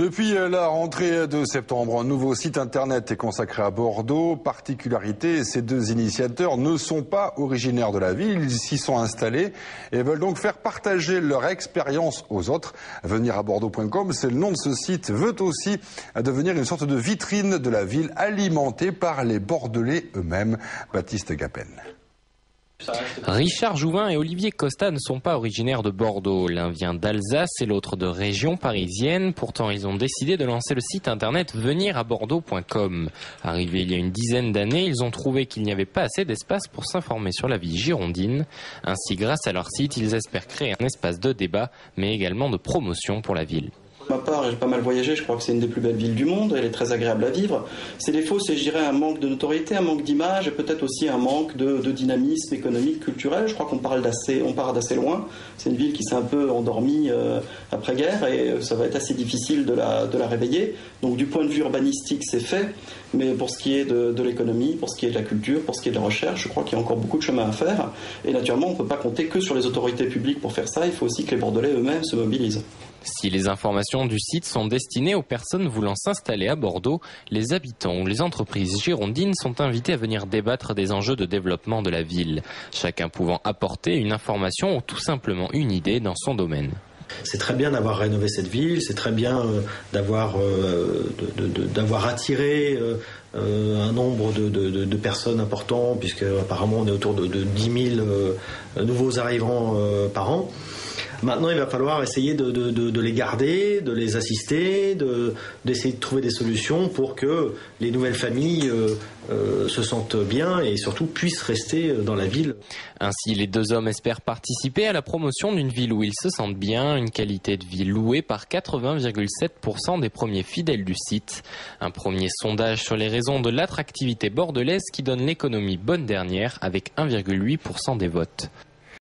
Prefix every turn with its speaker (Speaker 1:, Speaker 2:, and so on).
Speaker 1: Depuis la rentrée de septembre, un nouveau site internet est consacré à Bordeaux. Particularité, ces deux initiateurs ne sont pas originaires de la ville, ils s'y sont installés et veulent donc faire partager leur expérience aux autres. Venirabordeaux.com, c'est le nom de ce site, veut aussi devenir une sorte de vitrine de la ville alimentée par les Bordelais eux-mêmes. Baptiste Gapen.
Speaker 2: Richard Jouvin et Olivier Costa ne sont pas originaires de Bordeaux. L'un vient d'Alsace et l'autre de région parisienne. Pourtant, ils ont décidé de lancer le site internet venirabordeaux.com. Arrivés il y a une dizaine d'années, ils ont trouvé qu'il n'y avait pas assez d'espace pour s'informer sur la vie girondine. Ainsi, grâce à leur site, ils espèrent créer un espace de débat, mais également de promotion pour la ville.
Speaker 3: Pour ma part, j'ai pas mal voyagé, je crois que c'est une des plus belles villes du monde, elle est très agréable à vivre. C'est défaut, c'est je dirais un manque de notoriété, un manque d'image et peut-être aussi un manque de dynamisme économique, culturel. Je crois qu'on part d'assez loin. C'est une ville qui s'est un peu endormie après-guerre et ça va être assez difficile de la réveiller. Donc du point de vue urbanistique, c'est fait, mais pour ce qui est de l'économie, pour ce qui est de la culture, pour ce qui est de la recherche, je crois qu'il y a encore beaucoup de chemin à faire. Et naturellement, on ne peut pas compter que sur les autorités publiques pour faire ça, il faut aussi que les Bordelais eux-mêmes se mobilisent.
Speaker 2: Si les informations du site sont destinées aux personnes voulant s'installer à Bordeaux, les habitants ou les entreprises girondines sont invités à venir débattre des enjeux de développement de la ville, chacun pouvant apporter une information ou tout simplement une idée dans son domaine.
Speaker 4: C'est très bien d'avoir rénové cette ville, c'est très bien d'avoir attiré un nombre de personnes importants, puisque apparemment on est autour de 10 000 nouveaux arrivants par an. Maintenant, il va falloir essayer de les garder, de les assister, d'essayer de trouver des solutions pour que les nouvelles familles se sentent bien et surtout puissent rester dans la ville.
Speaker 2: Ainsi, les deux hommes espèrent participer à la promotion d'une ville où ils se sentent bien, une qualité de vie louée par 80,7% des premiers fidèles du site. Un premier sondage sur les raisons de l'attractivité bordelaise qui donne l'économie bonne dernière avec 1,8% des votes.